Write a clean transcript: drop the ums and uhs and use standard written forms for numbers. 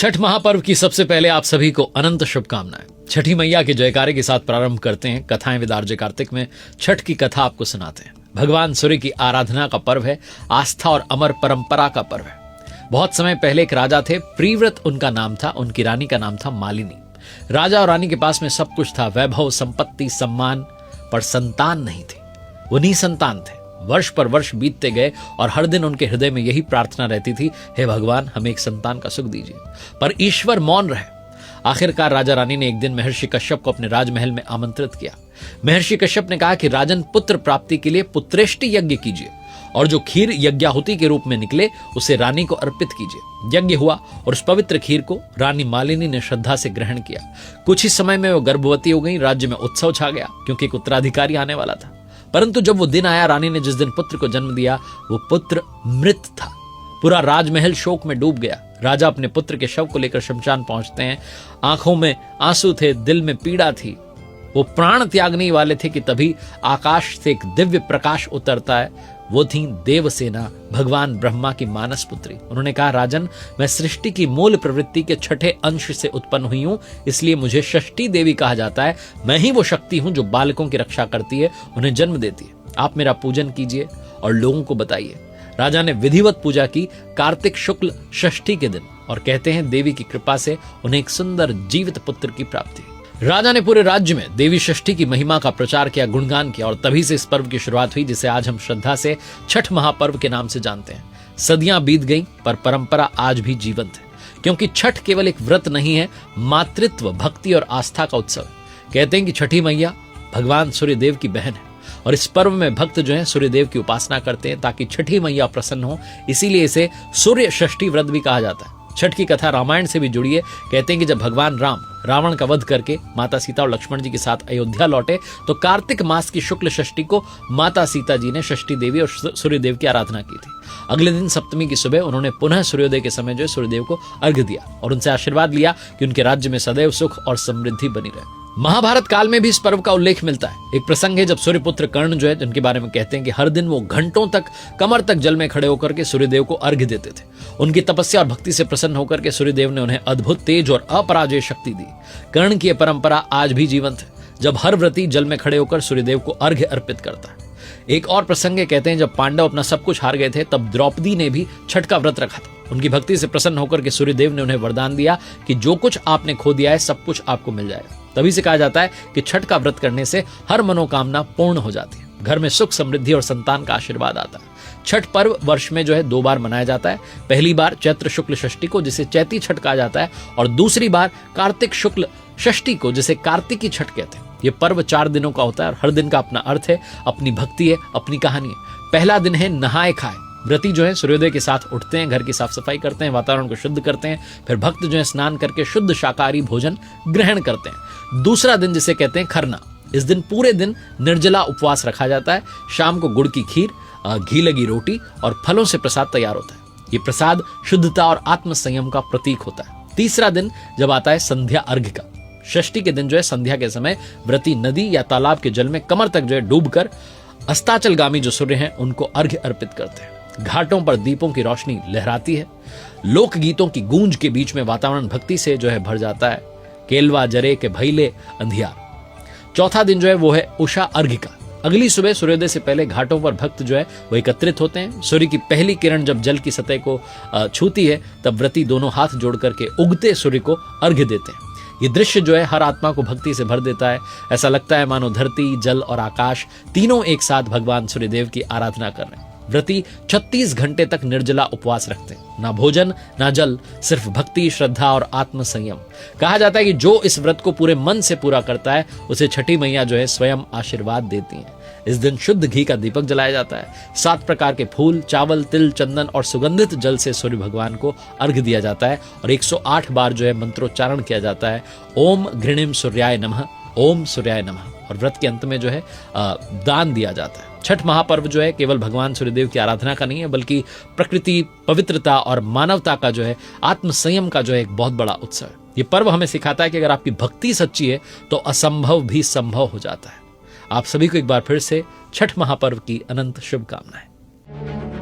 छठ महापर्व की सबसे पहले आप सभी को अनंत शुभकामनाएं। छठी मैया के जयकारे के साथ प्रारंभ करते हैं कथाएं विद आरजे कार्तिक में। छठ की कथा आपको सुनाते हैं। भगवान सूर्य की आराधना का पर्व है, आस्था और अमर परंपरा का पर्व है। बहुत समय पहले एक राजा थे, प्रिव्रत उनका नाम था, उनकी रानी का नाम था मालिनी। राजा और रानी के पास में सब कुछ था, वैभव, संपत्ति, सम्मान, पर संतान नहीं थी। वो निसंतान थे। वर्ष पर वर्ष बीतते गए और हर दिन उनके हृदय में यही प्रार्थना रहती थी, हे भगवान हमें एक संतान का सुख दीजिए। पर ईश्वर मौन रहे। आखिरकार राजा रानी ने एक दिन महर्षि कश्यप को अपने राजमहल में आमंत्रित किया। महर्षि कश्यप ने कहा कि राजन, पुत्र प्राप्ति के लिए पुत्रेष्टि यज्ञ कीजिए और जो खीर यज्ञाहुति के रूप में निकले उसे रानी को अर्पित कीजिए। यज्ञ हुआ और उस पवित्र खीर को रानी मालिनी ने श्रद्धा से ग्रहण किया। कुछ ही समय में वो गर्भवती हो गई। राज्य में उत्सव छा गया क्योंकि एक उत्तराधिकारी आने वाला था। परंतु जब वो दिन आया, रानी ने जिस दिन पुत्र को जन्म दिया, वो पुत्र मृत था। पूरा राजमहल शोक में डूब गया। राजा अपने पुत्र के शव को लेकर शमशान पहुंचते हैं। आंखों में आंसू थे, दिल में पीड़ा थी। वो प्राण त्यागने वाले थे कि तभी आकाश से एक दिव्य प्रकाश उतरता है। वो थी देवसेना, भगवान ब्रह्मा की मानस पुत्री। उन्होंने कहा, राजन, मैं सृष्टि की मूल प्रवृत्ति के छठे अंश से उत्पन्न हुई हूं, इसलिए मुझे षष्ठी देवी कहा जाता है। मैं ही वो शक्ति हूं जो बालकों की रक्षा करती है, उन्हें जन्म देती है। आप मेरा पूजन कीजिए और लोगों को बताइए। राजा ने विधिवत पूजा की कार्तिक शुक्ल षष्ठी के दिन, और कहते हैं देवी की कृपा से उन्हें एक सुंदर जीवित पुत्र की प्राप्ति हुई। राजा ने पूरे राज्य में देवी षष्ठी की महिमा का प्रचार किया, गुणगान किया, और तभी से इस पर्व की शुरुआत हुई जिसे आज हम श्रद्धा से छठ महापर्व के नाम से जानते हैं। सदियां बीत गईं पर परंपरा आज भी जीवंत है, क्योंकि छठ केवल एक व्रत नहीं है, मातृत्व, भक्ति और आस्था का उत्सव है। कहते हैं कि छठी मैया भगवान सूर्यदेव की बहन है और इस पर्व में भक्त जो है सूर्यदेव की उपासना करते हैं ताकि छठी मैया प्रसन्न हो। इसीलिए इसे सूर्य षष्ठी व्रत भी कहा जाता है। छठ की कथा रामायण से भी जुड़ी है। कहते हैं कि जब भगवान राम रावण का वध करके माता सीता और लक्ष्मण जी के साथ अयोध्या लौटे तो कार्तिक मास की शुक्ल षष्ठी को माता सीता जी ने षष्ठी देवी और सूर्यदेव की आराधना की थी। अगले दिन सप्तमी की सुबह उन्होंने पुनः सूर्योदय के समय जो सूर्यदेव को अर्घ्य दिया और उनसे आशीर्वाद लिया कि उनके राज्य में सदैव सुख और समृद्धि बनी रहे। महाभारत काल में भी इस पर्व का उल्लेख मिलता है। एक प्रसंग है जब सूर्यपुत्र कर्ण जो है, जिनके बारे में कहते हैं कि हर दिन वो घंटों तक कमर तक जल में खड़े होकर के सूर्यदेव को अर्घ्य देते थे। उनकी तपस्या और भक्ति से प्रसन्न होकर के सूर्यदेव ने उन्हें अद्भुत तेज और अपराजय शक्ति दी। कर्ण की यह परंपरा आज भी जीवंत है, जब हर व्रती जल में खड़े होकर सूर्यदेव को अर्घ्य अर्पित करता है। एक और प्रसंग है, कहते हैं जब पांडव अपना सब कुछ हार गए थे तब द्रौपदी ने भी छठ का व्रत रखा था। उनकी भक्ति से प्रसन्न होकर के सूर्यदेव ने उन्हें वरदान दिया कि जो कुछ आपने खो दिया है सब कुछ आपको मिल जाएगा। तभी से कहा जाता है कि छठ का व्रत करने से हर मनोकामना पूर्ण हो जाती है, घर में सुख, समृद्धि और संतान का आशीर्वाद आता है। छठ पर्व वर्ष में जो है 2 बार मनाया जाता है। पहली बार चैत्र शुक्ल षष्ठी को, जिसे चैती छठ कहा जाता है, और दूसरी बार कार्तिक शुक्ल षष्ठी को, जिसे कार्तिकी छठ कहते हैं। ये पर्व 4 दिनों का होता है और हर दिन का अपना अर्थ है, अपनी भक्ति है, अपनी कहानी है। पहला दिन है नहाए खाए। व्रती जो है सूर्योदय के साथ उठते हैं, घर की साफ सफाई करते हैं, वातावरण को शुद्ध करते हैं। फिर भक्त जो है स्नान करके शुद्ध शाकाहारी भोजन ग्रहण करते हैं। दूसरा दिन जिसे कहते हैं खरना, इस दिन पूरे दिन निर्जला उपवास रखा जाता है। शाम को गुड़ की खीर, घी लगी रोटी और फलों से प्रसाद तैयार होता है। ये प्रसाद शुद्धता और आत्म संयम का प्रतीक होता है। तीसरा दिन जब आता है संध्या अर्घ्य का। षष्ठी के दिन जो है संध्या के समय व्रती नदी या तालाब के जल में कमर तक जो है डूबकर अस्ताचलगामी जो सूर्य हैं उनको अर्घ्य अर्पित करते हैं। घाटों पर दीपों की रोशनी लहराती है। लोकगीतों की गूंज के बीच में वातावरण भक्ति से जो है भर जाता है। केलवा जरे के भैले अंधियार। चौथा दिन जो है वो है उषा अर्घ्य का। अगली सुबह सूर्योदय से पहले घाटों पर भक्त जो है वो एकत्रित होते हैं। सूर्य की पहली किरण जब जल की सतह को छूती है तब व्रती दोनों हाथ जोड़ करके उगते सूर्य को अर्घ्य देते हैं। ये दृश्य जो है हर आत्मा को भक्ति से भर देता है। ऐसा लगता है मानो धरती, जल और आकाश तीनों एक साथ भगवान सूर्यदेव की आराधना कर रहे हैं। व्रती 36 घंटे तक निर्जला उपवास रखते हैं, ना भोजन ना जल, सिर्फ भक्ति, श्रद्धा और आत्म संयम। कहा जाता है कि जो इस व्रत को पूरे मन से पूरा करता है उसे छठी मैया जो है स्वयं आशीर्वाद देती हैं। इस दिन शुद्ध घी का दीपक जलाया जाता है। 7 प्रकार के फूल, चावल, तिल, चंदन और सुगंधित जल से सूर्य भगवान को अर्घ्य दिया जाता है और 108 बार जो है मंत्रोच्चारण किया जाता है। ओम घृणिम सूर्याय नमः, ओम सूर्याय नमः। और व्रत के अंत में जो है दान दिया जाता है। छठ महापर्व जो है केवल भगवान सूर्यदेव की आराधना का नहीं है, बल्कि प्रकृति, पवित्रता और मानवता का जो है आत्म संयम का जो है एक बहुत बड़ा उत्सव है। ये पर्व हमें सिखाता है कि अगर आपकी भक्ति सच्ची है तो असंभव भी संभव हो जाता है। आप सभी को एक बार फिर से छठ महापर्व की अनंत शुभकामनाएं।